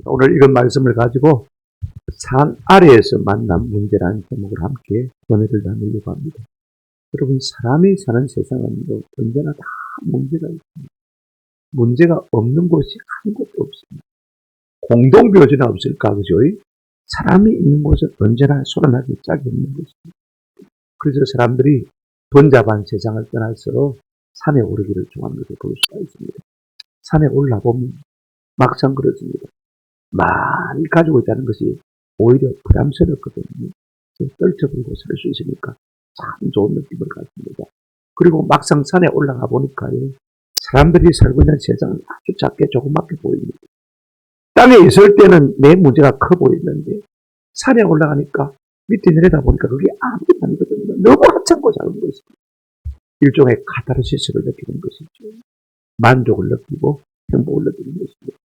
오늘 이런 말씀을 가지고 산 아래에서 만난 문제라는 제목을 함께 은혜를 나누려고 합니다. 여러분, 사람이 사는 세상은 언제나 다 문제가 있습니다. 문제가 없는 곳이 한 곳도 없습니다. 공동묘지는 없을까, 그죠? 사람이 있는 곳은 언제나 소란하게 짝이 있는 것입니다. 그래서 사람들이 번잡한 세상을 떠나서 산에 오르기를 좋아하는 것을 볼 수가 있습니다. 산에 올라보면 막상 그렇습니다. 많이 가지고 있다는 것이 오히려 부담스럽거든요. 떨쳐버리고 살 수 있으니까 참 좋은 느낌을 갖습니다. 그리고 막상 산에 올라가 보니까요, 사람들이 살고 있는 세상은 아주 작게 조그맣게 보입니다. 땅에 있을 때는 내 문제가 커 보이는데 산에 올라가니까 밑에 내려다 보니까 그게 아무것도 아니거든요. 너무 하찮고 작은 것입니다. 일종의 카타르시스를 느끼는 것이죠. 만족을 느끼고 행복을 느끼는 것입니다.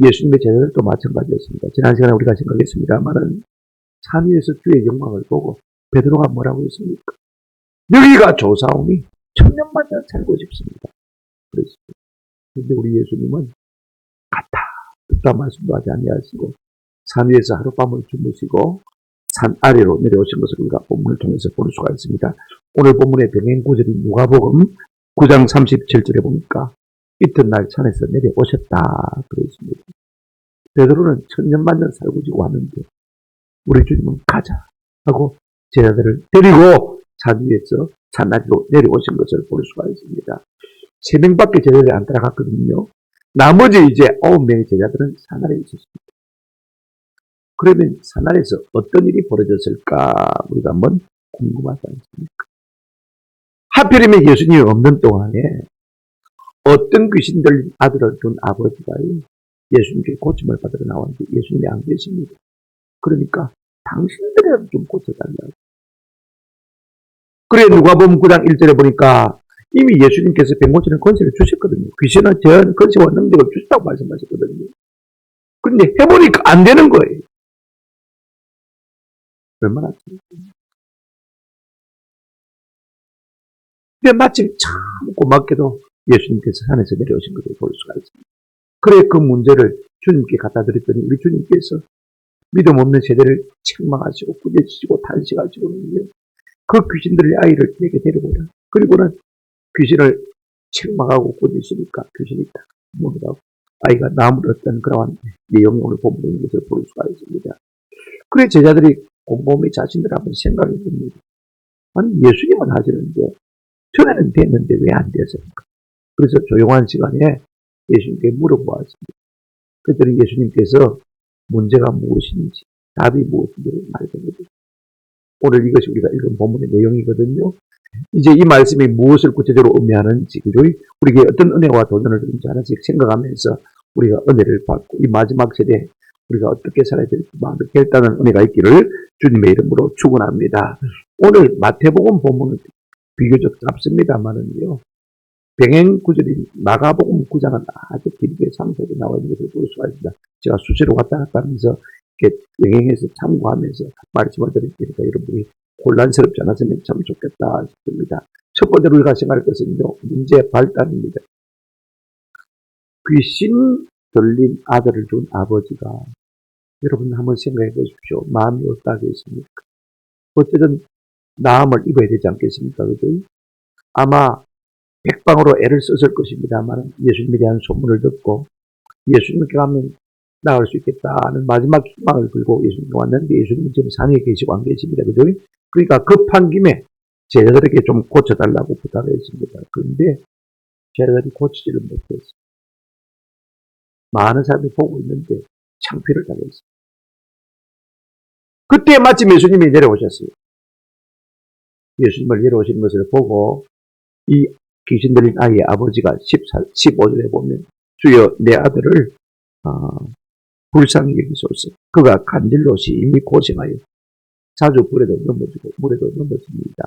예수님의 제자들도 마찬가지였습니다. 지난 시간에 우리가 생각했습니다만은 산 위에서 주의 영광을 보고 베드로가 뭐라고 했습니까? 여기가 조사오니 천년마다 살고 싶습니다. 그랬습니다. 그런데 우리 예수님은 갔다 듣다 말씀도 하지 아니하시고 산 위에서 하룻밤을 주무시고 산 아래로 내려오신 것을 우리가 본문을 통해서 볼 수가 있습니다. 오늘 본문의 병행 구절인 누가복음 9장 37절에 보니까 이튿날 산에서 내려오셨다 그랬습니다. 베드로는 천년만년 살고 지고 하는데 우리 주님은 가자 하고 제자들을 데리고 산 위에서 산 아래로 내려오신 것을 볼 수가 있습니다. 3명밖에 제자들이 안 따라갔거든요. 나머지 이제 9명의 제자들은 산 아래에 있었습니다. 그러면 산 아래에서 어떤 일이 벌어졌을까 우리가 한번 궁금하지 않습니까? 하필이면 예수님이 없는 동안에 어떤 귀신 들린 아들을 둔 아버지가요, 예수님께 고침을 받으러 나왔는데 예수님이 안 계십니다. 그러니까 당신들이라도 좀 고쳐달라고. 그래 누가복음 9장 1절에 보니까 이미 예수님께서 병 고치는 권세를 주셨거든요. 귀신은 전 권세와 능력을 주셨다고 말씀하셨거든요. 그런데 해보니까 안 되는 거예요. 얼마나 좋습니까? 근데 마침 참 고맙게도 예수님께서 산에서 내려오신 것을 볼 수가 있습니다. 그래 그 문제를 주님께 갖다 드렸더니 우리 주님께서 믿음 없는 세대를 책망하시고 꾸짖으시고 탄식하시고는요, 그 귀신들의 아이를 내게 데려오라. 그리고는 귀신을 책망하고 꾸짖으시니까 귀신이 딱 물어가고 아이가 나무였던 그러한 내용이 오늘 본문에 있는 것을 볼 수가 있습니다. 그래 제자들이 곰곰이 자신들 한번 생각해 봅니다. 아니 예수님은 하시는데 전에는 됐는데 왜 안 됐습니까? 그래서 조용한 시간에 예수님께 물어보았습니다. 그랬더니 예수님께서 문제가 무엇인지 답이 무엇인지를 말씀해주셨습니다. 오늘 이것이 우리가 읽은 본문의 내용이거든요. 이제 이 말씀이 무엇을 구체적으로 의미하는지, 그죠? 우리에게 어떤 은혜와 도전을 주는지 하나씩 생각하면서 우리가 은혜를 받고 이 마지막 세대에 우리가 어떻게 살아야 될지 마음에 결단하는 은혜가 있기를 주님의 이름으로 축원합니다. 오늘 마태복음 본문은 비교적 짧습니다만은요, 병행 구절인 마가복음 9장은 아주 길게 상세하게 나와 있는 것을 볼 수가 있습니다. 제가 수시로 왔다 갔다 하면서 이렇게 병행해서 참고하면서 말씀을 드릴 테니까 여러분이 혼란스럽지 않았으면 참 좋겠다 싶습니다. 첫 번째로 우리가 생각할 것은요, 문제 발단입니다. 귀신 들린 아들을 둔 아버지가, 여러분 한번 생각해 보십시오. 마음이 어떠하겠습니까? 어쨌든 나음을 입어야 되지 않겠습니까? 그죠? 아마 백방으로 애를 썼을 것입니다만 예수님에 대한 소문을 듣고 예수님께 가면 나을 수 있겠다는 마지막 희망을 들고 예수님께 왔는데 예수님은 지금 산에 계시고 안 계십니다. 그죠? 그러니까 급한 김에 제자들에게 좀 고쳐달라고 부탁을 했습니다. 그런데 제자들이 고치지를 못했어요. 많은 사람들이 보고 있는데 창피를 당했어요. 그때 마침 예수님이 내려오셨어요. 예수님을 내려오시는 것을 보고 이 귀신 들린 아이의 아버지가 15절에 보면 주여 내 아들을 불쌍히 여기소서. 그가 간질로 심히 고생하여 자주 불에도 넘어지고 물에도 넘어집니다.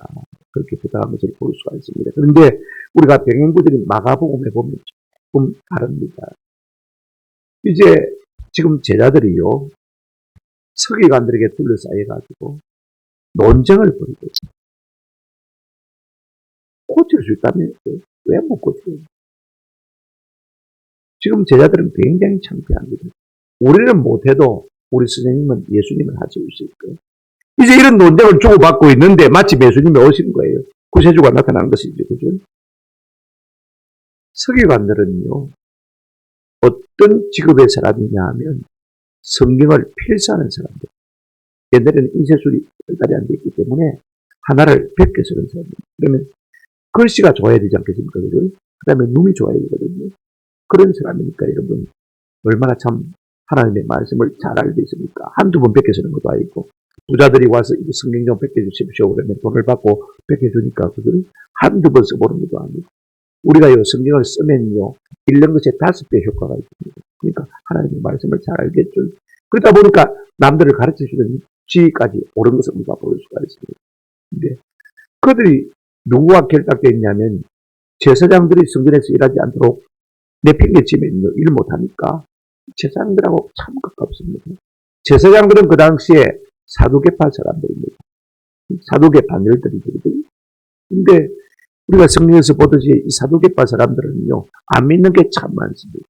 그렇게 부탁한 것을 볼 수가 있습니다. 그런데 우리가 병행구절인 마가복음에 보면 조금 다릅니다. 이제 지금 제자들이요, 서기관들에게 둘러싸여가지고 논쟁을 벌이고 고칠 수 있다면서요? 왜 못 고쳐요? 지금 제자들은 굉장히 창피합니다. 우리는 못해도 우리 선생님은 예수님은 하시고 있을 거예요. 이제 이런 논쟁을 주고받고 있는데 마치 예수님이 오신 거예요. 구세주가 나타난 것이죠. 그죠? 서기관들은요, 어떤 직업의 사람이냐 하면 성경을 필사하는 사람들. 옛날에는 인쇄술이 발달이 안 돼 있기 때문에 하나를 100개 쓰는 사람들. 그러면 글씨가 좋아야 되지 않겠습니까? 그죠? 그 다음에 눈이 좋아야 되거든요. 그런 사람이니까 여러분, 얼마나 참 하나님의 말씀을 잘 알겠습니까? 한두 번 100개 쓰는 것도 아니고, 부자들이 와서 성경 좀 100개 주십시오. 그러면 돈을 받고 100개 주니까 그걸 한두 번 써보는 것도 아니고, 우리가 이 성경을 쓰면요, 읽는 것에 5배 효과가 있습니다. 그러니까 하나님의 말씀을 잘 알겠죠. 그러다 보니까 남들을 가르치시는 지위까지 옳은 것을 우리가 볼 수가 있습니다. 근데 그들이 누구와 결탁되어 있냐면, 제사장들이 성전에서 일하지 않도록 내팽개치면요, 일 못하니까 제사장들하고 참 가깝습니다. 제사장들은 그 당시에 사두개파 사람들입니다. 사두개 반열들이거든요. 근데 우리가 성경에서 보듯이 이 사두개파 사람들은요, 안 믿는 게 참 많습니다.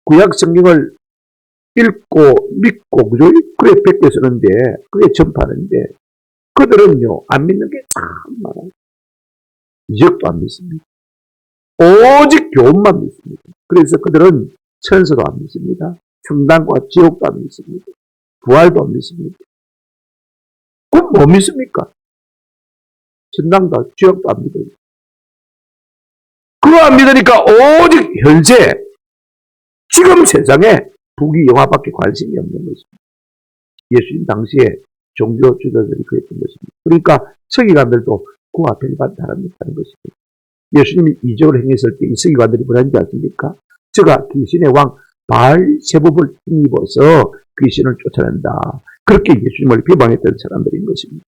구약 성경을 읽고 믿고 그죠? 그래 뺏겨 쓰는데, 그게 전파하는데, 그들은요 안 믿는 게 참 많아요. 이적도 안 믿습니다. 오직 교훈만 믿습니다. 그래서 그들은 천사도 안 믿습니다. 천당과 지옥도 안 믿습니다. 부활도 안 믿습니다. 그럼 뭐 믿습니까? 천당도 지옥도 안 믿어요. 그거 안 믿으니까 오직 현재 지금 세상에 부귀 영화밖에 관심이 없는 것입니다. 예수님 당시에 종교 지도자들이 그랬던 것입니다. 그러니까 서기관들도 그 앞에 일반 사람이었다는 것입니다. 예수님이 이적을 행했을 때 이 서기관들이 뭐라는지 아십니까? 저가 귀신의 왕 바알세붑을 힘입어서 귀신을 쫓아낸다. 그렇게 예수님을 비방했던 사람들인 것입니다.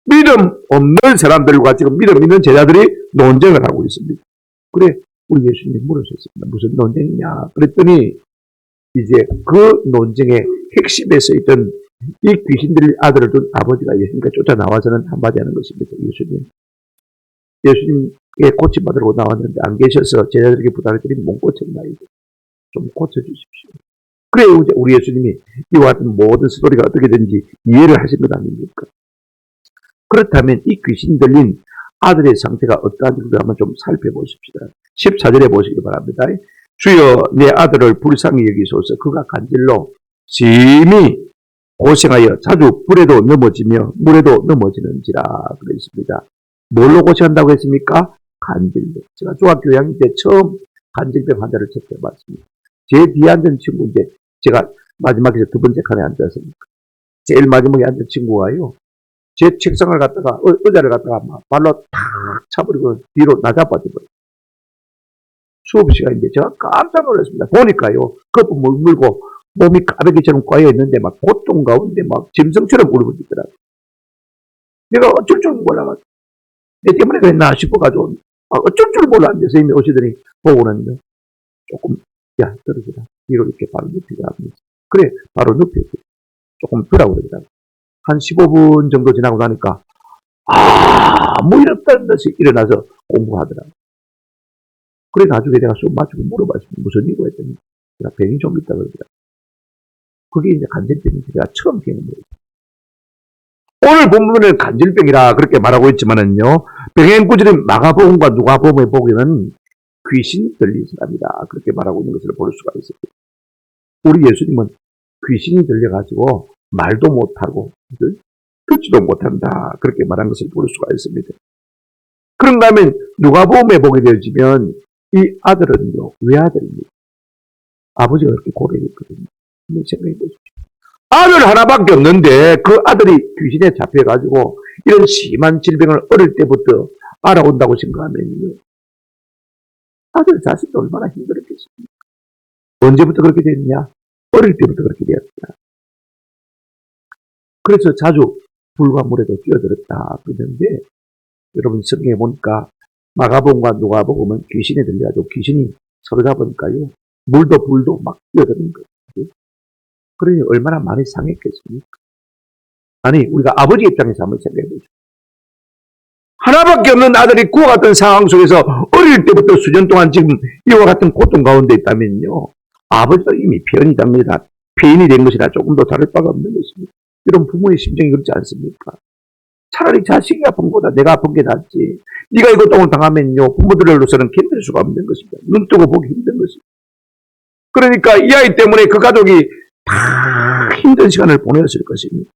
믿음 없는 사람들과 지금 믿음 있는 제자들이 논쟁을 하고 있습니다. 그래, 우리 예수님이 물으셨습니다. 무슨 논쟁이냐? 그랬더니 이제 그 논쟁의 핵심에 서 있던 이 귀신들의 아들을 둔 아버지가 예수님께 쫓아나와서는 한마디 하는 것입니다. 예수님께 고침받으러 나왔는데 안 계셔서 제자들에게 부탁했더니 못 고쳤나이다. 좀 고쳐주십시오. 그래, 우리 예수님이 이와 같은 모든 스토리가 어떻게 되는지 이해를 하신 것 아닙니까? 그렇다면 이 귀신 들린 아들의 상태가 어떠한지 한번 좀 살펴보십시다. 14절에 보시기 바랍니다. 주여 내 아들을 불쌍히 여기소서. 그가 간질로 심히 고생하여 자주 불에도 넘어지며 물에도 넘어지는지라 그랬습니다. 뭘로 고생한다고 했습니까? 간질로. 제가 중학교 2학년 때 처음 간질병 환자를 접해봤습니다. 제 뒤에 앉은 친구인데 제가 마지막에 두 번째 칸에 앉았으니까 제일 마지막에 앉은 친구가요, 제 책상을 갖다가 의자를 갖다가 막 발로 탁 차버리고 뒤로 나자빠져버려요. 수업 시간인데 제가 깜짝 놀랐습니다. 보니까요, 거품 물고 몸이 까베기처럼 꼬여있는데 막 고통 가운데 막 짐승처럼 울부짖더라고요. 내가 어쩔 줄 몰라가지고 내 때문에 그랬나 싶어가지고 어쩔 줄 몰랐는데 선생님이 오시더니 보고는 조금 떨어지라. 뒤로 이렇게 바로 눕히라. 그래, 바로 눕히고 조금 더라고 그러더라고요. 한 15분 정도 지나고 나니까 아무 일 없다는 듯이 일어나서 공부하더라고요. 그래 나중에 내가 수업 마치고 물어봤습니다. 무슨 일이고 했더니 제가 병이 좀 있다고 그러더라고요. 그게 이제 간질병인지 제가 처음 경험해요. 오늘 본문을 간질병이라 그렇게 말하고 있지만은요, 병행구절인 마가복음과 누가복음에 보기에는 귀신이 들린 사람이다. 그렇게 말하고 있는 것을 볼 수가 있습니다. 우리 예수님은 귀신이 들려가지고 말도 못하고 듣지도 못한다. 그렇게 말한 것을 볼 수가 있습니다. 그런가 하면 누가복음에 보게 되어지면 이 아들은요, 외아들입니다. 아버지가 그렇게 고백했거든요. 한번 생각해 보십시오. 아들 하나밖에 없는데 그 아들이 귀신에 잡혀가지고 이런 심한 질병을 어릴 때부터 알아온다고 생각하면요, 아들 자신도 얼마나 힘들었겠습니까? 언제부터 그렇게 됐냐? 어릴 때부터 그렇게 되었다. 그래서 자주 불과 물에도 뛰어들었다 그러는데, 여러분 성경에 보니까 마가복음과 누가복음은 귀신에 들려가지고 귀신이 서로 잡으니까요, 물도 불도 막 뛰어드는 거예요. 그러니 얼마나 많이 상했겠습니까? 아니, 우리가 아버지 입장에서 한번 생각해 보죠. 하나밖에 없는 아들이 그와 같은 상황 속에서 어릴 때부터 수년 동안 지금 이와 같은 고통 가운데 있다면요, 아버지도 이미 폐인이답니다. 폐인이 된 것이라 조금 더 다를 바가 없는 것입니다. 이런 부모의 심정이 그렇지 않습니까? 차라리 자식이 아픈 것보다 내가 아픈 게 낫지. 네가 이 고통을 당하면요, 부모들로서는 견딜 수가 없는 것입니다. 눈 뜨고 보기 힘든 것입니다. 그러니까 이 아이 때문에 그 가족이 다 힘든 시간을 보냈을 것입니다.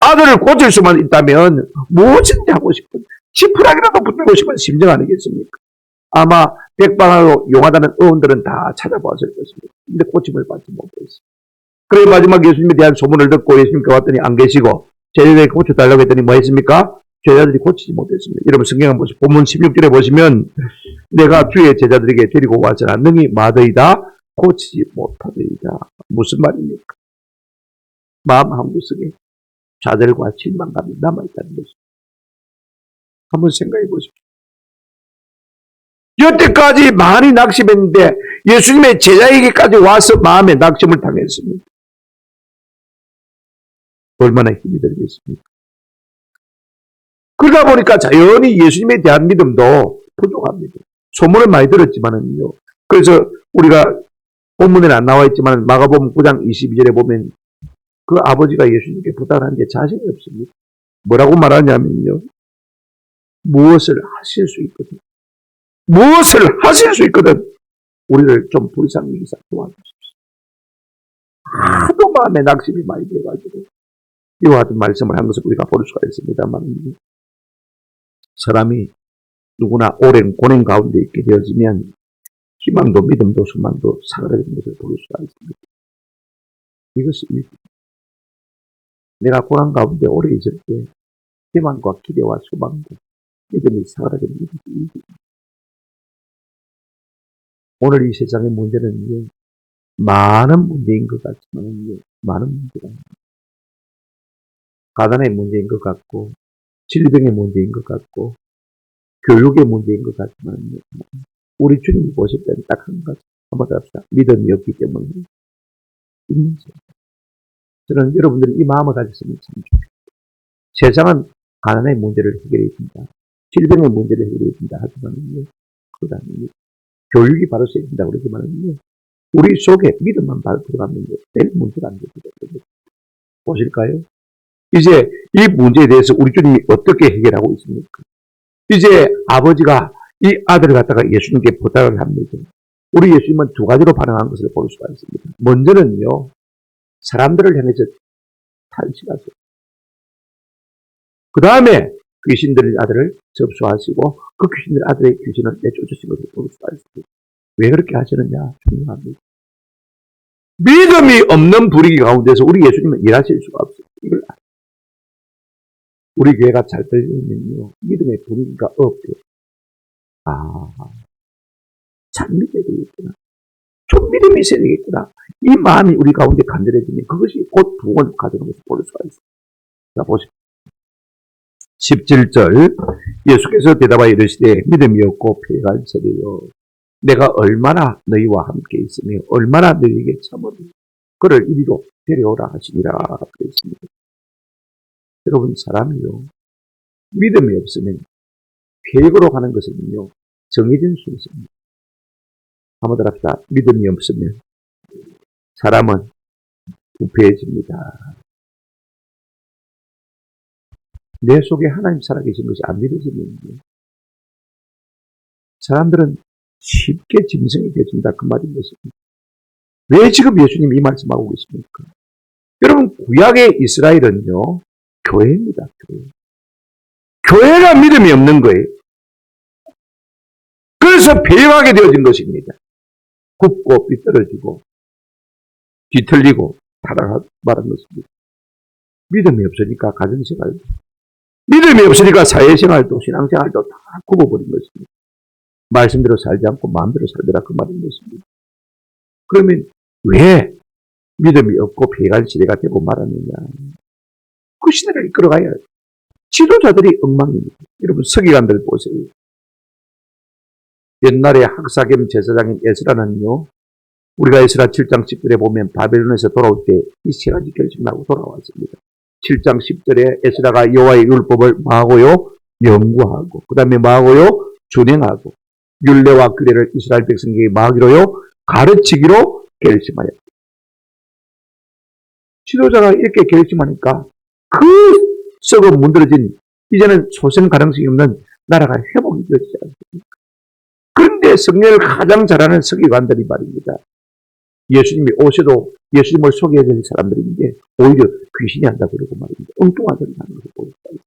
아들을 고칠 수만 있다면 무엇인지 하고 싶은, 지푸라기라도 붙들고 싶은 심정 아니겠습니까? 아마 백방으로 용하다는 의원들은 다 찾아보았을 것입니다. 근데 고침을 받지 못했습니다. 그래 마지막 예수님에 대한 소문을 듣고 예수님께 왔더니 안 계시고 제자들에게 고쳐달라고 했더니 뭐 했습니까? 제자들이 고치지 못했습니다. 여러분 성경 한번 보시면 본문 16절에 보시면 내가 주의 제자들에게 데리고 왔으나 능히 마더이다 고치지 못하더이다. 무슨 말입니까? 마음 한구석에 좌절과 실망감이 남아있다는 것입니다. 한번 생각해 보십시오. 여태까지 많이 낙심했는데 예수님의 제자에게까지 와서 마음에 낙심을 당했습니다. 얼마나 힘이 들겠습니까? 그러다 보니까 자연히 예수님에 대한 믿음도 부족합니다. 소문을 많이 들었지만은요. 그래서 우리가 본문에는 안 나와 있지만 마가복음 9장 22절에 보면 그 아버지가 예수님께 부탁을 하는데 자신이 없습니다. 뭐라고 말하냐면요. 무엇을 하실 수 있거든. 무엇을 하실 수 있거든. 우리를 좀 불쌍히 여기서 도와주십시오. 하도 마음에 낙심이 많이 돼가지고 이와 같은 말씀을 한 것을 우리가 볼 수가 있습니다만 사람이 누구나 오랜 고뇌 가운데 있게 되어지면 희망도 믿음도 소망도 사그라드는 것을 볼 수가 있습니다. 이것이 일입니다. 내가 고난 가운데 오래 있을 때 희망과 기대와 소망도 믿음이 사그라드는 것이 일입니다. 오늘 이 세상의 문제는 많은 문제인 것 같지만 많은 문제가 아닙니다. 가난의 문제인 것 같고 질병의 문제인 것 같고 교육의 문제인 것 같지만 우리 주님이 보실 때는 딱 한 가지 한번 더 합시다. 믿음이 없기 때문에 있는 세상. 저는 여러분들이 이 마음을 가졌으면 참 좋겠어요. 세상은 가난의 문제를 해결해야 된다. 질병의 문제를 해결해야 된다. 하지만 그것 아닙니다. 교육이 바로 써야 된다. 그러지만 우리 속에 믿음만 바로 들어가면 될 문제가 안 됩니다. 보실까요? 이제 이 문제에 대해서 우리 주님이 어떻게 해결하고 있습니까? 이제 아버지가 이 아들을 갖다가 예수님께 부탁을 합니다. 우리 예수님은 두 가지로 반응한 것을 볼 수가 있습니다. 먼저는요, 사람들을 향해서 탄식하세요. 그 다음에 귀신들의 아들을 접수하시고 그 귀신들의 아들의 귀신을 내쫓으신 것을 볼 수가 있습니다. 왜 그렇게 하시느냐? 중요합니다. 믿음이 없는 분위기 가운데서 우리 예수님은 일하실 수가 없어요. 이걸 우리 교회가 잘 들리면요, 믿음의 분위기가 없대요. 참 믿어야 되겠구나. 좀 믿음이 있어야 되겠구나. 이 마음이 우리 가운데 간절해지면 그것이 곧 부흥을 가져가는 것을 볼 수가 있어요. 자, 보십시오. 17절 예수께서 대답하여 이르시되 믿음이 없고 폐갈세되여 내가 얼마나 너희와 함께 있으며 얼마나 너희에게 참으리 그를 이리로 데려오라 하시니라 그랬습니다. 여러분 사람이요 믿음이 없으면 계획으로 가는 것은요 정해진 순서입니다. 한번 더 합시다. 믿음이 없으면 사람은 부패해집니다. 내 속에 하나님 살아계신 것이 안 믿어지면 사람들은 쉽게 짐승이 되어진다 그 말인 것입니다. 왜 지금 예수님이 이 말씀하고 계십니까? 여러분 구약의 이스라엘은요 교회입니다. 교회가 믿음이 없는 거예요. 그래서 배역하게 되어진 것입니다. 굽고 삐뚤어지고 뒤틀리고 타락하는 것입니다. 믿음이 없으니까 가정생활도 믿음이 없으니까 사회생활도 신앙생활도 다 굽어버린 것입니다. 말씀대로 살지 않고 마음대로 살더라 그 말인 것입니다. 그러면 왜 믿음이 없고 폐갈 시대가 되고 말았느냐? 그 시대를 이끌어가야 지도자들이 엉망입니다. 여러분 서기관들 보세요. 옛날에 학사겸 제사장인 에스라는요. 우리가 에스라 7장 10절에 보면 바벨론에서 돌아올 때 이 세 가지 결심하고 돌아왔습니다. 7장 10절에 에스라가 여호와의 율법을 뭐하고요? 연구하고 그 다음에 뭐하고요? 준행하고 율례와 규례를 이스라엘 백성에게 뭐하기로요? 가르치기로 결심하여. 지도자가 이렇게 결심하니까 그 썩어 문드러진 이제는 소생 가능성이 없는 나라가 회복이 되지 않습니까? 그런데 성령을 가장 잘하는 서기관들이 말입니다. 예수님이 오셔도 예수님을 소개해야 될 사람들인데 오히려 귀신이 한다 그러고 말입니다. 엉뚱한 소리 하는 것을 보였어요.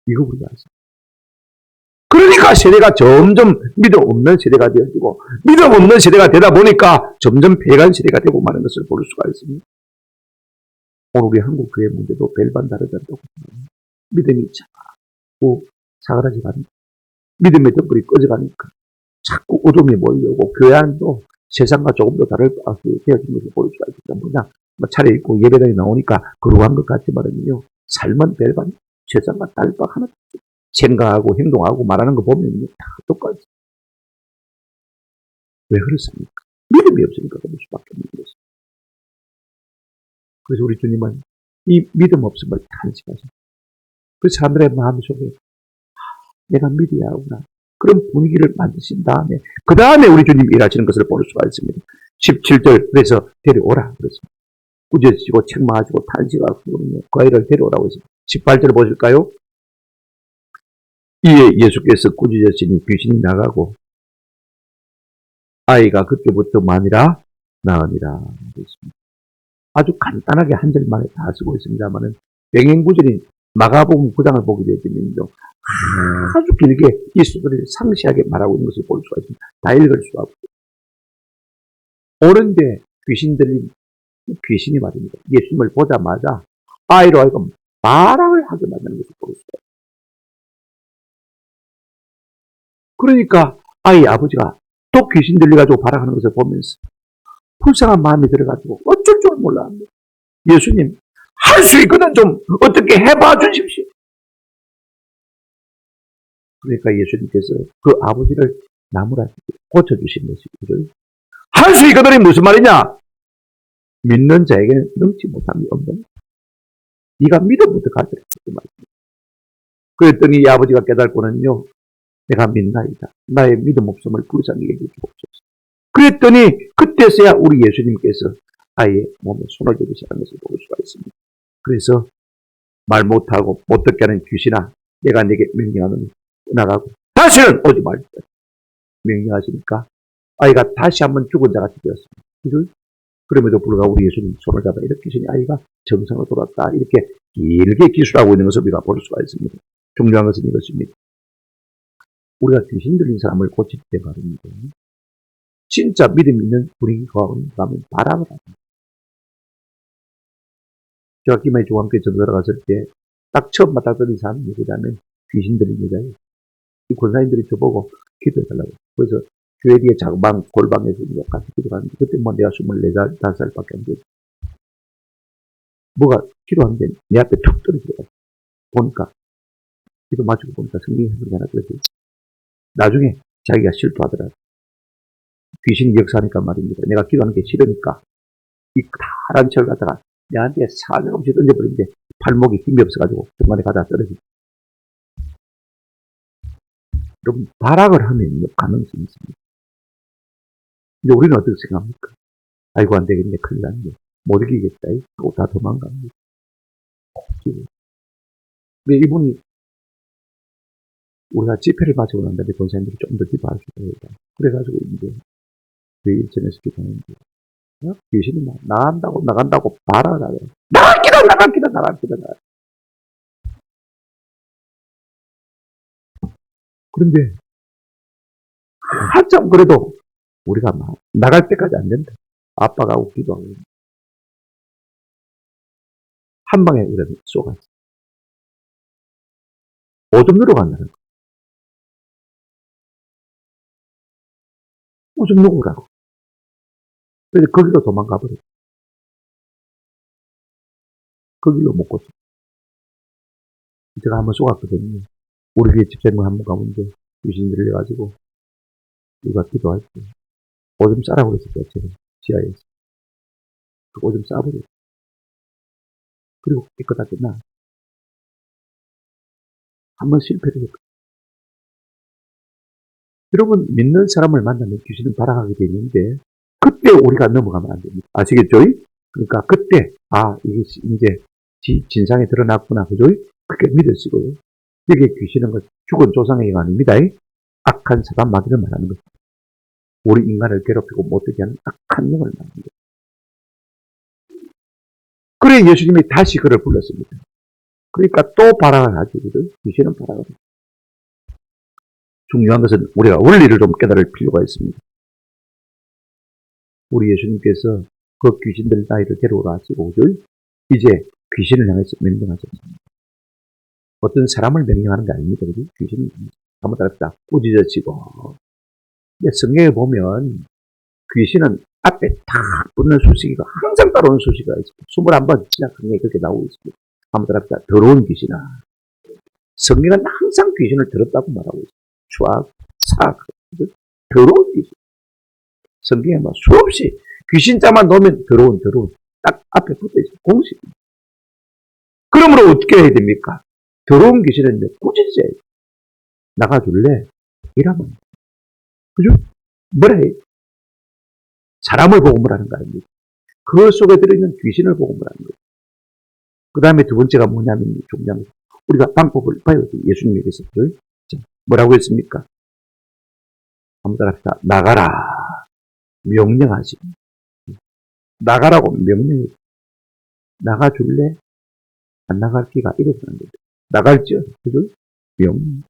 이거 우리가 아시죠? 그러니까 세대가 점점 믿음 없는 세대가 되어지고 믿음 없는 세대가 되다 보니까 점점 폐간 세대가 되고 마는 것을 볼 수가 있습니다. 오늘 우리 한국 교회 문제도 별반 다르지 않다고 생각합니다. 믿음이 자꾸 사그라지가니까 믿음의 덕불이 꺼져가니까 자꾸 어둠이 몰려오고 교회 안도 세상과 조금 더 다르게 되어진 것을 볼 수가 있습니다. 뭐냐? 차려입고 예배당에 나오니까 거룩한 것 같지만은요, 삶은 별반 세상과 딸박 하나 생각하고 행동하고 말하는 거 보면요, 다 똑같아요. 왜 그렇습니까? 믿음이 없으니까 그럴 수밖에 없는 것입니다. 그래서 우리 주님은 이 믿음 없음을 탄식하십니다. 그 사람들의 마음속에 내가 믿어야 하구나. 그런 분위기를 만드신 다음에 그 다음에 우리 주님 일하시는 것을 볼 수가 있습니다. 17절 그래서 데려오라 그랬습니다. 꾸짖으시고 책망하시고 탄식하고 그 아이를 데려오라고 했습니다. 18절 보실까요? 이에 예수께서 꾸짖으시니 귀신이 나가고 아이가 그때부터 만이라 나으니라 그랬습니다. 아주 간단하게 한 절만에 다 쓰고 있습니다만은 병행구절인 마가복음 9장을 보게 되면요 아주 길게 이 수들을 상세하게 말하고 있는 것을 볼 수가 있습니다. 다 읽을 수가 없고 오는데 귀신 들린 귀신이 말입니다. 예수님을 보자마자 아이로 하여금 발악을 하게 만드는 것을 볼 수가 있습니다. 그러니까 아이 아버지가 또 귀신 들려가지고 발악하는 것을 보면서 불쌍한 마음이 들어가지고 어쩔 줄 몰라 합니다. 예수님 할 수 있거든 좀 어떻게 해봐 주십시오. 그러니까 예수님께서 그 아버지를 나무라 고쳐주신 것이거든요. 할 수 있거든이 무슨 말이냐? 믿는 자에게는 넘지 못함이 없는. 네가 믿음부터 가져라. 그랬더니 이 아버지가 깨닫고는요. 내가 믿나이다. 나의 믿음 없음을 불쌍히 여겨 주옵소서. 그랬더니 그때서야 우리 예수님께서 아이의 몸에 손을 대시는 것을 볼 수가 있습니다. 그래서 말 못하고 못 듣게 하는 귀신아 내가 네게 명령하노니 나가고 다시는 오지 말자. 명령하시니까 아이가 다시 한번 죽은 자같이 되었습니다. 그럼에도 불구하고 우리 예수님 손을 잡아 이렇게 하시니 아이가 정상으로 돌았다. 이렇게 길게 기술하고 있는 것을 우리가 볼 수가 있습니다. 중요한 것은 이것입니다. 우리가 귀신 들린 사람을 고칠 때 말입니다. 진짜 믿음 있는 분위기가 가면 바람을 합니다. 제가 김하희 조감교회 전도 들어갔을 때 딱 처음 맞닥뜨린 사람이 누구냐면 귀신 들린 여자예요. 이 권사님들이 저보고 기도해달라고. 그래서 교회 뒤에 자방 골방에서 같이 기도하는데 그때 뭐 내가 24살, 5살밖에 안 되지. 뭐가 기도하는데 내 앞에 툭 떨어지더라고. 보니까 기도 마치고 보니까 성경이 해석이 하나 그랬어요. 나중에 자기가 실토하더라. 귀신이 역사하니까 말입니다. 내가 기도하는 게 싫으니까 이 다란 철 갖다가 내한테 사정없이 던져버리는데 팔목이 힘이 없어가지고 중간에 가다 떨어지고. 여러분 발악을 하면 가능성이 있습니다. 근데 우리는 어떻게 생각합니까? 아이고 안 되겠네 큰일 났네 못 이기겠다 하고 다 도망갑니다. 근데 이분이 우리가 집회를 마치고 난 다음에 권사님들이 좀 더 기도할 수 있다. 그래가지고 이제 그 일전에서 기도하는데 귀신이 막 나간다고 발악을 하래. 나갑니다. 그런데 한참 그래도 우리가 막 나갈 때까지 안 된다. 아빠가 웃기도 하고 한 방에 우리가 쏘갔어. 오줌 누러 간다는 거. 오줌 누구라고. 그래서 거기로 도망가 버려. 그 길로 못 걷어. 제가 한번 쏘갔거든요. 우리 교회 집사님 한번 가본데 귀신이 들려가지고 우리가 기도할 때 오줌 싸라고 그랬었죠. 제가 지하에서. 그 오줌 싸버려. 그리고 깨끗하게 나. 한번 실패를 했거든요. 여러분, 믿는 사람을 만나면 귀신은 발악하게 되는데, 그때 우리가 넘어가면 안 됩니다. 아시겠죠? 그러니까 그때, 이게 이제 진상이 드러났구나. 그죠? 그렇게 믿으시고요. 여기에 귀신은 죽은 조상의 영 아닙니다. 악한 사단 마귀를 말하는 것입니다. 우리 인간을 괴롭히고 못되게 하는 악한 영을 말하는 것입니다. 그래 예수님이 다시 그를 불렀습니다. 그러니까 또 발악을 하시거든. 귀신은 발악을 합니다. 중요한 것은 우리가 원리를 좀 깨달을 필요가 있습니다. 우리 예수님께서 그 귀신들 나이를 데려오라 하시고, 이제 귀신을 향해서 명령하셨습니다. 어떤 사람을 명령하는 게 아닙니다. 그죠? 귀신을 한번 따릅시다. 꾸짖어지고. 성경에 보면 귀신은 앞에 탁 붙는 수식어가 항상 따라오는 수식어가 있습니다. 21번 시작한 게 그렇게 나오고 있습니다. 한번 따릅시다. 더러운 귀신아. 성경은 항상 귀신을 더럽다고 말하고 있습니다. 추악, 사악, 더러운 귀신. 성경에 막 수없이 귀신자만 넣으면 더러운 딱 앞에 붙어있어요. 공식입니다. 그러므로 어떻게 해야 됩니까? 더러운 귀신은 꾸짖어야지. 나가줄래? 이러면. 그죠? 뭐라 해? 사람을 보고 뭐라는 거 아닙니까? 그 속에 들어있는 귀신을 보고 뭐라는 거예요. 그 다음에 두 번째가 뭐냐면 중요한 거. 우리가 방법을 봐요. 예수님에게서. 뭐라고 했습니까? 한번 따라합시다. 나가라. 명령하시. 나가라고 명령해. 나가줄래? 안 나갈 기가 이래서 안 된다. 나갈지요. 그죠? 명령.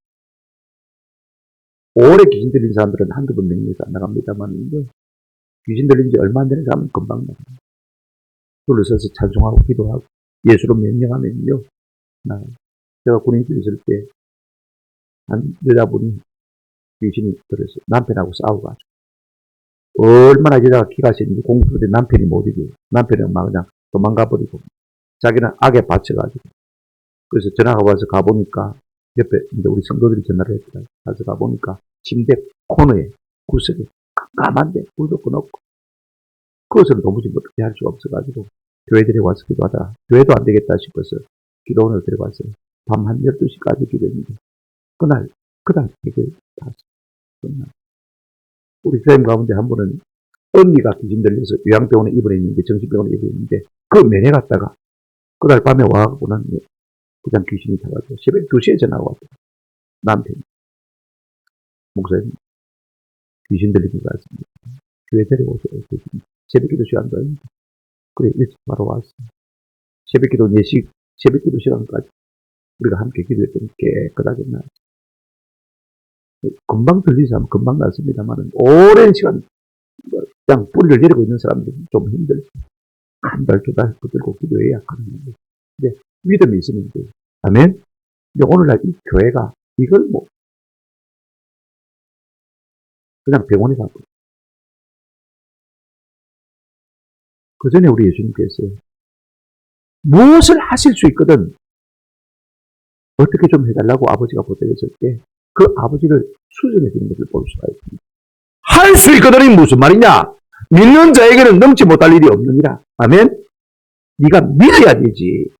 오래 귀신 들린 사람들은 한두 번 명령해서 안 나갑니다만, 귀신 들린 지 얼마 안 되는 사람은 금방 나가요. 둘러 서서 찬송하고 기도하고 예수로 명령하면요. 나가요. 제가 군인들 있을 때, 한 여자분이 귀신이 들어서 남편하고 싸우가지고, 얼마나 여자가 기가 세는지 공부할 때 남편이 못 이겨요. 남편은 막 그냥 도망가버리고, 자기는 악에 받쳐가지고. 그래서 전화가 와서 가보니까, 옆에 이제 우리 성도들이 전화를 했더라고요. 가서 가보니까, 침대 코너에, 구석에, 깜깜한데, 불도 꺼놓고, 그것을 도무지 어떻게 할 수가 없어가지고, 교회들이 와서 기도하다가, 교회도 안 되겠다 싶어서, 기도원을 데려가서, 밤 한 12시까지 기도했는데, 그날 해결 다 끝나. 우리 선생님 가운데 한 분은, 언니가 귀신 들려서 요양병원에 입원했는데, 정신병원에 입원했는데, 그 면회 갔다가, 그날 밤에 와갖고는, 그냥 귀신이 타가지고, 새벽 2시에 전화가 왔다. 남편이. 목사님, 귀신 들린 것 같습니다. 교회 데려오세요. 새벽 기도 시간도 아닙니다. 그래, 일찍 바로 왔어요. 새벽 기도 4시, 새벽 기도 시간까지 우리가 함께 기도했더니 깨끗하게 나왔어요. 금방 들린 사람은 금방 났습니다만, 오랜 시간, 그냥 뿌리를 내리고 있는 사람들은 좀 힘들죠. 한 달, 두 달 붙들고 기도해야 하는 거예요. 근데 믿음이 있으면 돼요. 아멘? 근데 오늘날 이 교회가 이걸 그냥 병원에 가고. 그 전에 우리 예수님께서 무엇을 하실 수 있거든 어떻게 좀 해달라고 아버지가 보태줬을 때 그 아버지를 수정해 주는 것을 볼 수가 있습니다. 할 수 있거든이 무슨 말이냐? 믿는 자에게는 넘지 못할 일이 없느니라. 아멘? 네가 믿어야 되지.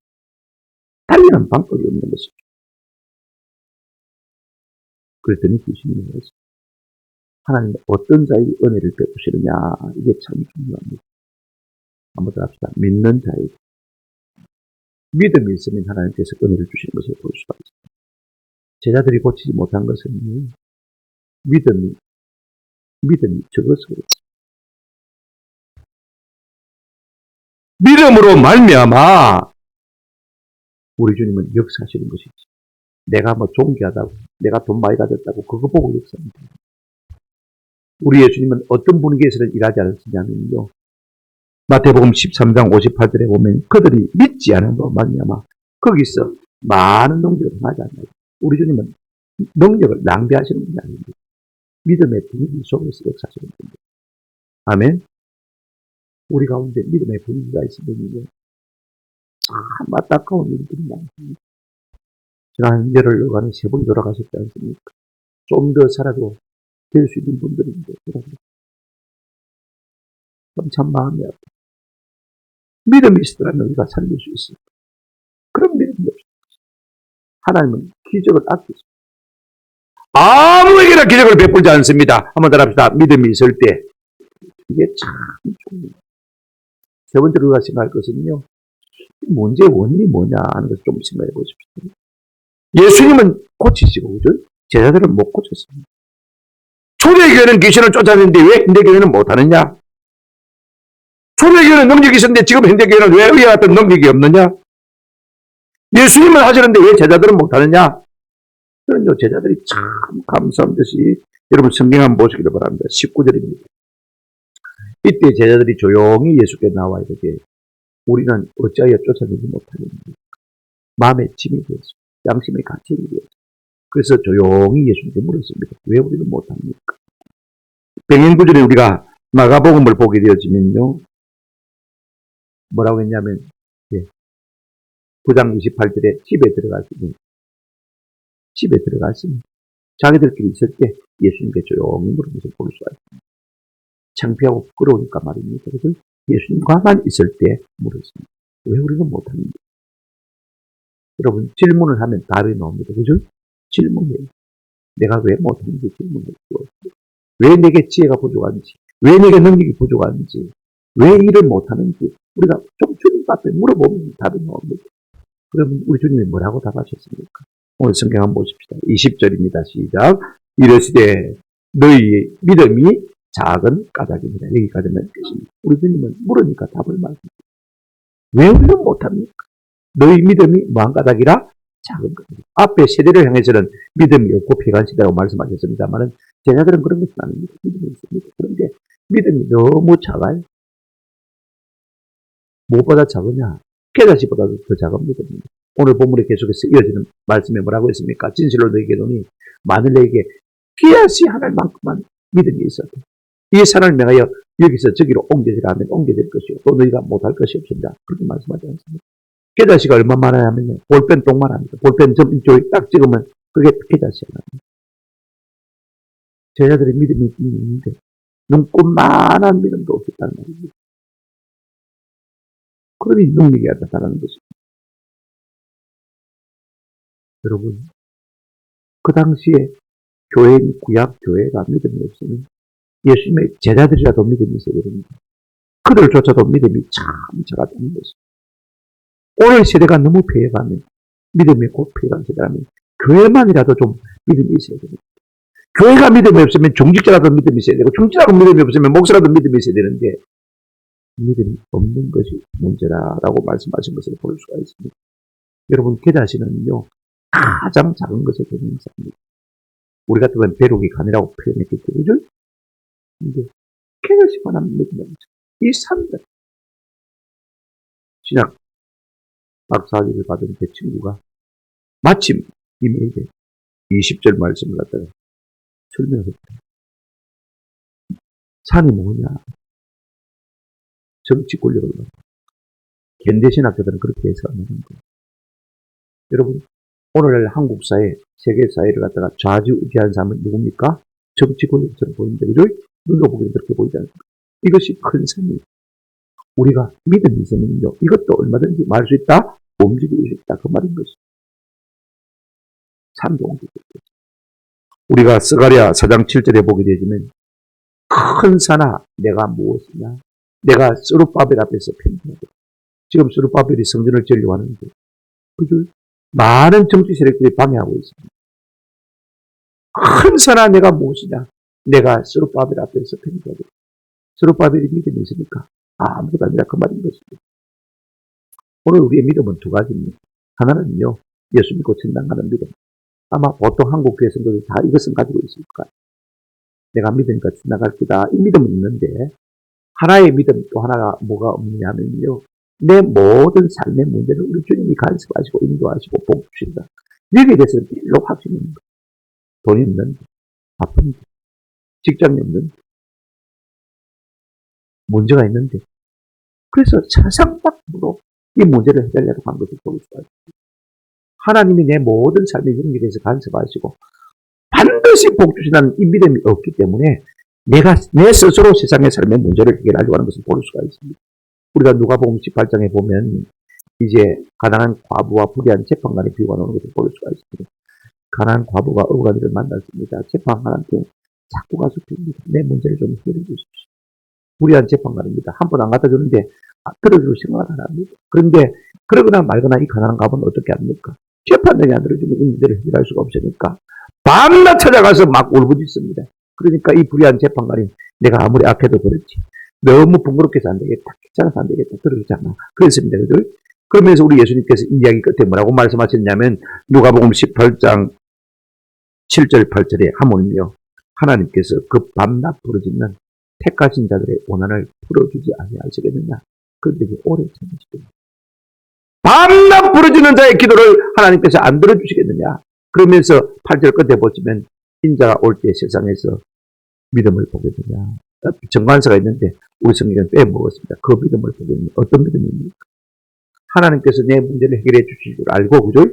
달리는 방법이 없는 것이죠. 그랬더니 귀신이 나와서 하나님 어떤 자에게 은혜를 베푸시느냐 이게 참 중요합니다. 한번 더 합시다. 믿는 자에게 믿음이 있으면 하나님께서 은혜를 주시는 것을 볼 수가 있습니다. 제자들이 고치지 못한 것은 믿음이 적어서 그렇습니다. 믿음으로 말미암아 우리 주님은 역사하시는 것이지. 내가 존귀하다고, 내가 돈 많이 가졌다고 그거 보고 역사합니다. 우리 예수님은 어떤 분에게서는 일하지 않았느냐면요. 마태복음 13장 58절에 보면 그들이 믿지 않음으로 말미암아 거기서 많은 능력을 행하지 않나요? 우리 주님은 능력을 낭비하시는 분이 아닙니다. 믿음의 분위기 속에서 역사하시는 분입니다. 아멘. 우리 가운데 믿음의 분위기가 있으면요. 참 안타까운 일들이 많습니다. 지난 열흘간에 3번 돌아가셨지 않습니까? 좀 더 살아도 될 수 있는 분들인데 참 마음이 아프다. 믿음이 있으면 우리가 살릴 수 있습니다. 그런 믿음이 없습니다. 하나님은 기적을 아끼십니다. 아무에게나 기적을 베풀지 않습니다. 한번 따라합시다. 믿음이 있을 때. 이게 참 중요해요. 세 번째로 우리가 생각할 것은요. 문제의 원인이 뭐냐 하는 것을 좀 생각해 보십시오. 예수님은 고치시고, 그죠? 제자들은 못 고쳤습니다. 초대교회는 귀신을 쫓아내는데 왜 현대교회는 못하느냐? 초대교회는 능력이 있었는데 지금 현대교회는 왜 의와 같은 능력이 없느냐? 예수님은 하시는데 왜 제자들은 못하느냐? 그런요, 제자들이 참 감사한 듯이 여러분 성경 한번 보시기를 바랍니다. 19절입니다. 이때 제자들이 조용히 예수께 나와 이르되 우리는 어찌하여 쫓아내지 못하겠느냐? 마음에 짐이 되었습니다. 양심의 가책이 되었습니다. 그래서 조용히 예수님께 물었습니다. 왜 우리는 못합니까? 병행 구절에 우리가 마가복음을 보게 되어지면요. 뭐라고 했냐면 9장 28절에 집에 들어갔으니 자기들끼리 있을 때 예수님께 조용히 물은 것을 볼 수가 있습니다. 창피하고 부끄러우니까 말입니다. 그래서 예수님과만 있을 때 물었습니다. 왜 우리는 못합니까? 여러분 질문을 하면 답이 나옵니다. 그죠? 질문해요. 내가 왜 못하는지 질문할 수가 있어요. 왜 내게 지혜가 부족한지, 왜 내게 능력이 부족한지, 왜 일을 못하는지 우리가 좀 주님 앞에 물어보면 답이 나옵니다. 그러면 우리 주님이 뭐라고 답하셨습니까? 오늘 성경 한번 보십시다. 20절입니다. 시작. 이르시되 너희의 믿음이 작은 까닭입니다. 여기까지만 계십니다. 우리 주님은 물으니까 답을 말합니다. 왜 우리는 못합니까? 너희 믿음이 뭐한 까닭이라? 작은 까닭이다. 앞에 세대를 향해서는 믿음이 없고 폐간 시대라고 말씀하셨습니다만 제자들은 그런 것은 아닙니다. 믿음이 있습니다. 그런데 믿음이 너무 작아요. 무엇보다 작으냐? 깨닫이보다도 더 작은 믿음입니다. 오늘 본문에 계속해서 이어지는 말씀에 뭐라고 했습니까? 진실로 너에게 노니 만일 너에게 끼앗이 하늘만큼만 믿음이 있었다. 이 산을 명하여 여기서 저기로 옮겨지라 하면 옮겨질 것이요. 또 너희가 못할 것이 없습니다. 그렇게 말씀하지 않습니다. 깨닫이가 얼마 많아야면요. 볼펜 똥만 합니다. 볼펜 점 이쪽에 딱 찍으면 그게 깨닫이 하나입니다. 제자들의 믿음이 있는데 눈꽃만한 믿음도 없었다는 말입니다. 그러니 능력이 나타나는 것입니다. 여러분, 그 당시에 교회인 구약 교회가 믿음이 없으면 예수님의 제자들이라도 믿음이 있어야 됩니다. 그를 조차도 믿음이 참 작았다는 것입니다. 오늘 세대가 너무 폐해가면 믿음이 곧 폐해간 세대라면 교회만이라도 좀 믿음이 있어야 됩니다. 교회가 믿음이 없으면 종직자라도 믿음이 있어야 되고 종직자라도 믿음이 없으면 목사라도 믿음이 있어야 되는데 믿음이 없는 것이 문제라고 말씀하신 것을 볼 수가 있습니다. 여러분 깨닫이는요 가장 작은 것을 대명사입니다. 우리 같으면 벼룩이 간이라고 표현했겠죠, 그죠? 근데 깨닫이만한 믿음이 없죠. 이 사람들 신약 박사학위를 받은 그 친구가 마침 이메일에 20절 말씀을 갖다가 설명했다. 산이 뭐냐? 정치 권력을 말합니다. 현대신 학교들은 그렇게 해석하는 거예요. 여러분, 오늘날 한국 사회, 세계 사회를 갖다가 좌지우지하는 사람은 누굽니까? 정치 권력처럼 보이는데, 그죠? 눈으로 보기엔 그렇게 보이지 않습니까? 이것이 큰 산이에요. 우리가 믿음이 있으면요, 이것도 얼마든지 말할 수 있다, 움직일 수 있다, 그 말인 것이죠. 산도 옮길 수 있다. 우리가 스가랴 4장 7절에 보게 되지만, 큰 산아, 내가 무엇이냐? 내가 스룹바벨 앞에서 편지하고 지금 스룹바벨이 성전을 지으려고 하는데 그죠? 많은 정치 세력들이 방해하고 있습니다. 큰 산아 내가 무엇이냐? 내가 스룹바벨 앞에서 편지하고 스룹바벨이 믿음이 있으니까 아무것도 아니라 그 말인 것입니다. 오늘 우리의 믿음은 두 가지입니다. 하나는요 예수 믿고 천당 가는 믿음. 아마 보통 한국 교회 성도들이 다 이것은 가지고 있을 것 같아요. 내가 믿으니까 천당 갈 거다. 이 믿음은 있는데 하나의 믿음 또 하나가 뭐가 없느냐면요. 내 모든 삶의 문제를 우리 주님이 간섭하시고 인도하시고 복 주신다. 여기에 대해서는 별로 확신이 없는 거예요. 돈이 없는데, 아픈데, 직장이 없는데, 문제가 있는데. 그래서 차상박으로 이 문제를 해결하려고 한 것을 볼 수가 있습니다. 하나님이 내 모든 삶의 영역에 대해서 간섭하시고 반드시 복 주신다는 이 믿음이 없기 때문에 내가 내 스스로 세상의 삶의 문제를 해결하려고 하는 것을 볼 수가 있습니다. 우리가 누가복음 18장에 보면 이제 가난한 과부와 불의한 재판관의 비유가 나오는 것을 볼 수가 있습니다. 가난한 과부가 어부가들을 만났습니다. 재판관한테 자꾸 가서 줍니다. 내 문제를 좀 해결해 주십시오. 불의한 재판관입니다. 한 번 안 갖다 주는데 들어줄 생각을 안 합니다. 그런데 그러거나 말거나 이 가난한 과부는 어떻게 합니까? 재판장이 안 들어주면 이 문제를 해결할 수가 없으니까 밤낮 찾아가서 막 울부짖습니다. 그러니까 이 불의한 재판관이 내가 아무리 악해도 그렇지 너무 번거롭게 해서 안 되겠다. 귀찮아서 안 되겠다. 들어주잖아. 그랬습니다. 그러면서 우리 예수님께서 이 이야기 끝에 뭐라고 말씀하셨냐면 누가복음 18장 7절 8절에 하모니며 하나님께서 그 밤낮 부르짖는 택하신 자들의 원한을 풀어주지 아니하시겠느냐. 그들에게 오래 참으시겠느냐. 밤낮 부르짖는 자의 기도를 하나님께서 안 들어주시겠느냐. 그러면서 8절 끝에 보시면 인자가 올 때 세상에서 믿음을 보게 되냐. 정관사가 있는데 우리 성경은 빼먹었습니다. 그 믿음을 보게 되냐. 어떤 믿음입니까? 하나님께서 내 문제를 해결해 주실 줄 알고 그죠?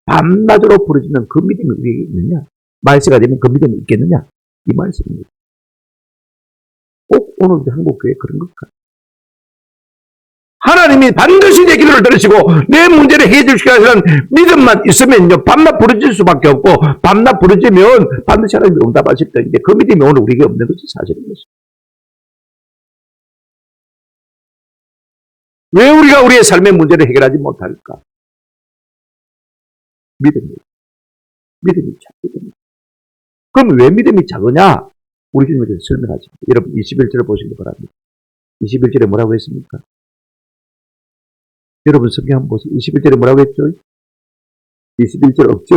밤낮으로 부르짖는 그 믿음이 우리에게 있느냐. 말세가 되면 그 믿음이 있겠느냐. 이 말씀입니다. 꼭 오늘도 한국교회 그런 것 같아요. 하나님이 반드시 내 기도를 들으시고 내 문제를 해결해 주시기 위한 믿음만 있으면요. 밤낮 부르짖을 수밖에 없고 밤낮 부르짖으면 반드시 하나님이 응답하실 텐데 그 믿음이 오늘 우리에게 없는 것이 사실인 것입니다. 왜 우리가 우리의 삶의 문제를 해결하지 못할까? 믿음이 작기 때문에. 그럼 왜 믿음이 작으냐? 우리 주님께서 설명하십니다. 여러분 21절을 보시기 바랍니다. 21절에 뭐라고 했습니까? 여러분 성경 한번 보세요. 21절에 뭐라고 했죠? 21절 없죠?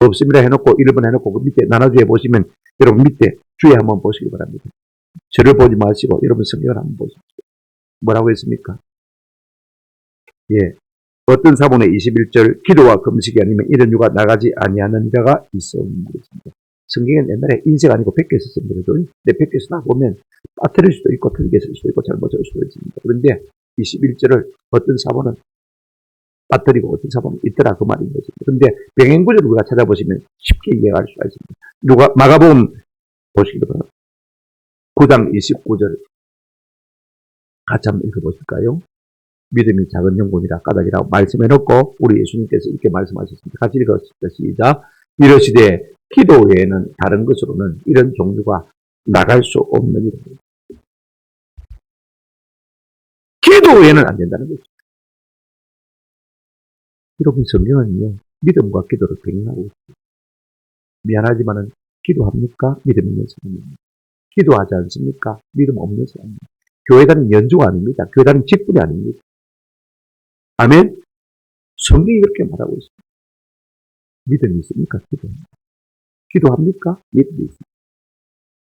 없습니다 해놓고 1번 해놓고 그 밑에 나눠주에 보시면 여러분 밑에 주에 한번 보시기 바랍니다. 저를 보지 마시고 여러분 성경을 한번 보십시오. 뭐라고 했습니까? 예, 어떤 사본의 21절 기도와 금식이 아니면 이런 유가 나가지 아니하는 자가 있었습니다. 성경은 옛날에 인쇄가 아니고 100개 썼습니다. 근데 100개 쓰다 보면 빠뜨릴 수도 있고 틀리게 쓸 수도 있고 잘못할 수도 있습니다. 그런데 21절을 어떤 사본은 빠뜨리고 어떤 사본은 있더라 그 말인 거죠. 그런데 병행구절을 우리가 찾아보시면 쉽게 이해할 수가 있습니다. 마가복음 보시기 바랍니다. 9장 29절 같이 한번 읽어보실까요? 믿음이 작은 영혼이라 까닭이라고 말씀해놓고 우리 예수님께서 이렇게 말씀하셨습니다. 같이 읽었습니다. 시작. 이러시되 기도 외에는 다른 것으로는 이런 종류가 나갈 수 없느니라. 기도 외에는 안 된다는 거죠. 여러분 성경은요. 믿음과 기도를 병행하고 있습니다. 미안하지만은 기도합니까? 믿음 있는 사람입니다. 기도하지 않습니까? 믿음 없는 사람입니다. 교회 다니는 연주가 아닙니다. 교회 다니는 직분이 아닙니다. 아멘? 성경이 그렇게 말하고 있습니다. 믿음이 있습니까? 기도합니까? 믿음이 있습니다.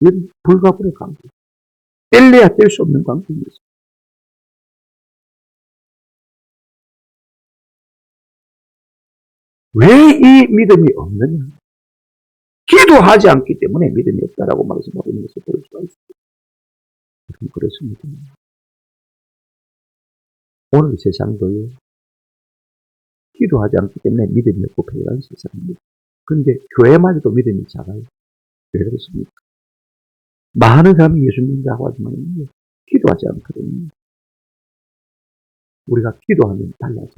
이건 불가분의 관계. 뗄래야 뗄 수 없는 관계입니다. 왜 이 믿음이 없느냐? 기도하지 않기 때문에 믿음이 없다라고 말씀하고 있는 것을 볼 수가 있습니다. 그렇습니다. 오늘 세상도요. 기도하지 않기 때문에 믿음이 없고 패배한 세상입니다. 그런데 교회마저도 믿음이 작아요. 왜 그렇습니까? 많은 사람이 예수 믿는다고 하지만 기도하지 않거든요. 우리가 기도하면 달라져요.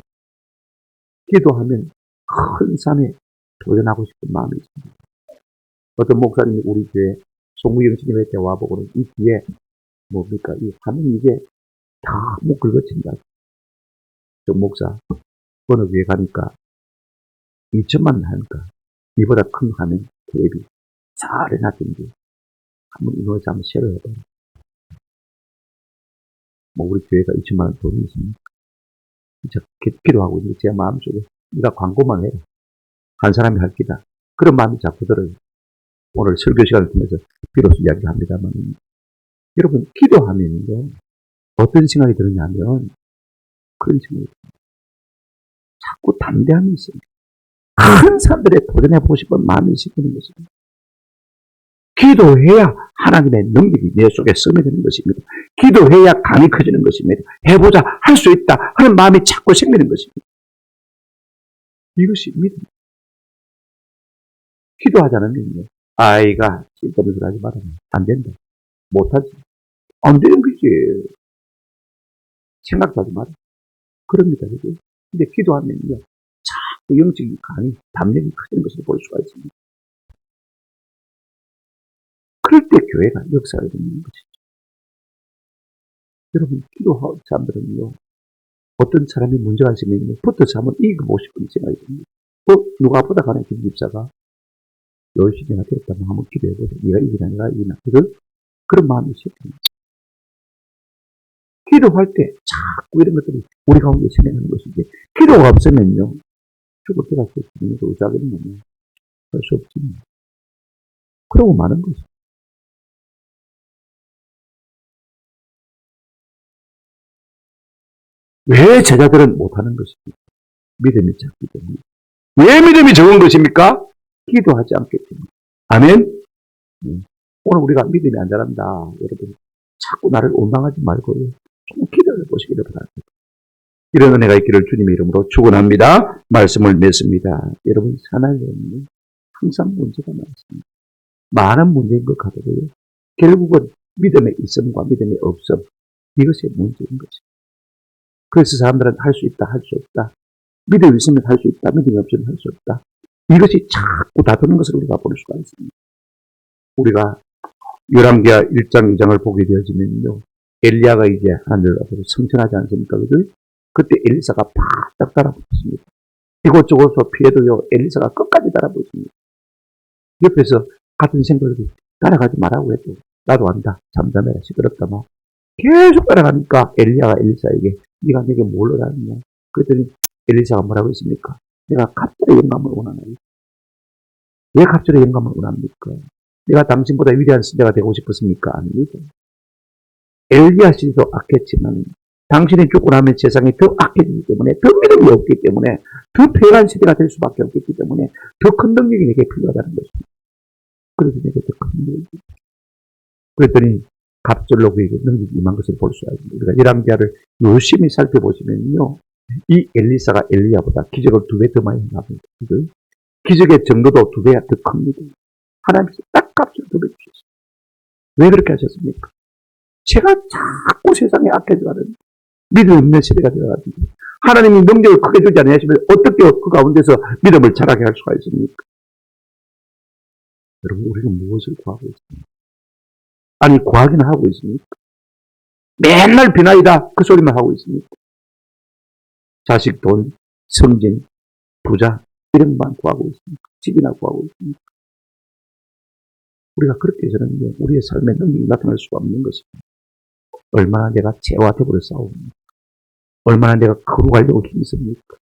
기도하면 큰 산에 도전하고 싶은 마음이 있습니다. 어떤 목사님이 우리 교회 송무영 스님한테 와보고는 이 뒤에 뭡니까? 이 화면이 이게 다 못 긁어진다. 저 목사 어느 교회 가니까 2천만 하니까 이보다 큰 화면 텔레비 잘 해놨던데 한번 이거에서 한번 쉐어 해봐요. 뭐 우리 교회가 2천만 원 돈이 있습니까? 진짜 기도하고 있는데 제 마음속에 네가 광고만 해라. 한 사람이 할 기다. 그런 마음이 자꾸 들어요. 오늘 설교 시간을 통해서 비로소 이야기합니다만 여러분 기도하면요 어떤 생각이 드느냐면 그런 생각이 듭니다. 자꾸 담대함이 있어요. 큰 산들에 도전해보고 싶은 마음이 생기는 것입니다. 기도해야 하나님의 능력이 내 속에 스며드는 것입니다. 기도해야 감이 커지는 것입니다. 해보자, 할 수 있다 하는 마음이 자꾸 생기는 것입니다. 이것이 믿음. 기도하지 않으면요. 아이가 쓸데없는 소리 하지 마라. 안 된다. 못하지. 안 되는 거지. 생각도 하지 마라. 그럽니다. 그죠? 근데 기도하면요. 그 영적인 간이, 담력이 커지는 것을 볼 수가 있습니다. 그럴 때 교회가 역사가 되는 것이죠. 여러분, 기도하는 사람들은요, 어떤 사람이 문제가 있으면 붙어서 한번 이겨보고 싶은 생각이 듭니다. 누가 보다 가는 김집사가 열심히 내가 되었다면 한번 기도해보자. 네가 이기나 내가 이기나. 그런 마음이 있습니다. 기도할 때 자꾸 이런 것들이 우리 가운데 생겨나는 것인데, 기도가 없으면요, 죽을 때가 있으면 의사하는 거면 할 수 없습니다. 그러고 마는 거죠. 왜 제자들은 못하는 것입니까? 믿음이 작기 때문에. 왜 믿음이 적은 것입니까? 기도하지 않기 때문에. 아멘? 오늘 우리가 믿음이 안 자란다. 여러분, 자꾸 나를 원망하지 말고요. 좀 기도해 보시기를 바랍니다. 이런 은혜가 있기를 주님의 이름으로 축원합니다. 말씀을 맺습니다. 여러분, 사나이는 항상 문제가 많습니다. 많은 문제인 것 같아도요. 결국은 믿음의 있음과 믿음의 없음, 이것이 문제인 것입니다. 그래서 사람들은 할 수 있다, 할 수 없다. 믿음이 있으면 할 수 있다, 믿음이 없으면 할 수 없다. 이것이 자꾸 다투는 것을 우리가 볼 수가 있습니다. 우리가 열왕기하 1장 2장을 보게 되어지면요. 엘리야가 이제 하늘을 앞에서 성천하지 않습니까? 그때 엘리사가 바짝 달아붙습니다. 이곳저곳서 피해도요. 엘리사가 끝까지 달아붙습니다. 옆에서 같은 생각이 따라가지 말라고 해도 나도 안다. 잠잠해라. 시끄럽다. 막 계속 따라가니까 엘리야가 엘리사에게 네가 내게 뭘 원하느냐. 그랬더니 엘리사가 뭐라고 했습니까? 내가 갑절의 영감을 원하나요? 왜 갑절의 영감을 원합니까? 내가 당신보다 위대한 시대가 되고 싶었습니까? 아닙니다. 엘리야 씨도 악했지만 당신이 죽고 나면 세상이 더 악해지기 때문에 더 믿음이 없기 때문에 더 폐해간 시대가 될 수밖에 없기 때문에 더 큰 능력이 내게 필요하다는 것입니다. 그래서 내게 더 큰 능력이 그랬더니 갑절로 그에게 능력이 임한 것을 볼 수가 있습니다. 우리가 열왕기하를 열심히 살펴보시면요. 이 엘리사가 엘리야보다 기적을 2배 더 많이 합니다. 기적의 정도도 2배가 더 큽니다. 하나님께서 딱 값을 2배 주셨어요. 왜 그렇게 하셨습니까? 제가 자꾸 세상에 악해져가는 믿음 없는 시대가 되어가지고 하나님이 능력을 크게 주지 않으시면 어떻게 그 가운데서 믿음을 자라게 할 수가 있습니까? 여러분, 우리가 무엇을 구하고 있습니까? 아니, 구하기는 하고 있습니까? 맨날 비나이다 그 소리만 하고 있습니까? 자식, 돈, 성진, 부자 이런 것만 구하고 있습니까? 집이나 구하고 있습니까? 우리가 그렇게 해서는 우리의 삶에 능력이 나타날 수가 없는 것입니다. 얼마나 내가 죄와 더불어 싸웁니까? 얼마나 내가 거룩하려고 힘씁니까?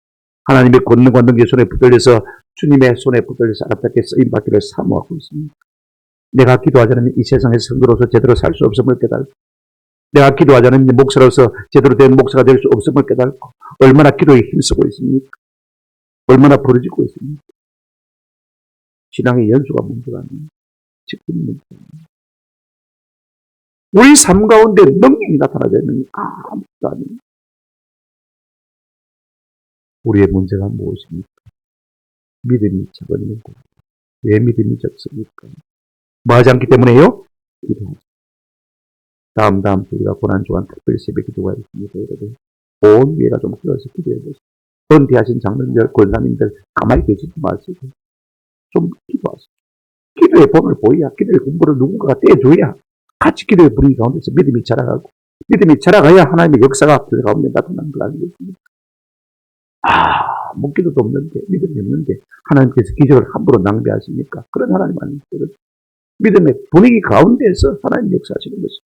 하나님의 권능과 능력의 손에 붙들려서 주님의 손에 붙들려서 아름답게 쓰임받기를 사모하고 있습니다. 내가 기도하지 않으면 이 세상의 성도로서 제대로 살 수 없음을 깨달고 내가 기도하지 않으면 목사로서 제대로 된 목사가 될 수 없음을 깨달고 얼마나 기도에 힘쓰고 있습니까? 얼마나 부르짖고 있습니까? 신앙의 연수가 문제가 아닙니다. 직분이 문제가 아닙니다. 우리 삶 가운데 능력이 나타나지 않는 아무것도 아닙니다. 우리의 문제가 무엇입니까? 믿음이 적은 것. 왜 믿음이 적습니까? 뭐 하지 않기 때문에요? 기도하지. 다음 주 우리가 고난주간 특별 새벽 기도가 있습니다. 여러분, 온 위에가 좀 끼어서 기도해 보세요. 은퇴하신 장로님들, 권사님들 가만히 계시지 마시고 좀 기도하세요. 기도의 본을 보여야, 기도의 공부를 누군가가 떼줘야 같이 기도의 분위기 가운데서 믿음이 자라가고 믿음이 자라가야 하나님의 역사가 그 가운데 나타나는 걸 알겠습니다. 묻기도 없는데 믿음이 없는데 하나님께서 기적을 함부로 낭비하십니까? 그런 하나님 아닙니까? 믿음의 분위기 가운데서 하나님 역사하시는 것입니다.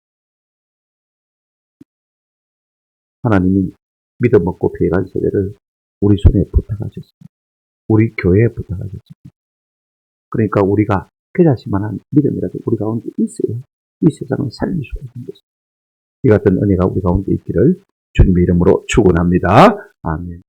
하나님이 믿음 없고 폐해간 세대를 우리 손에 부탁하셨습니다. 우리 교회에 부탁하셨습니다. 그러니까 우리가 깨닫을만한 믿음이라도 우리 가운데 있어야 이 세상을 살릴 수가 있는 것입니다. 이 같은 은혜가 우리 가운데 있기를 주님의 이름으로 축원합니다. 아멘.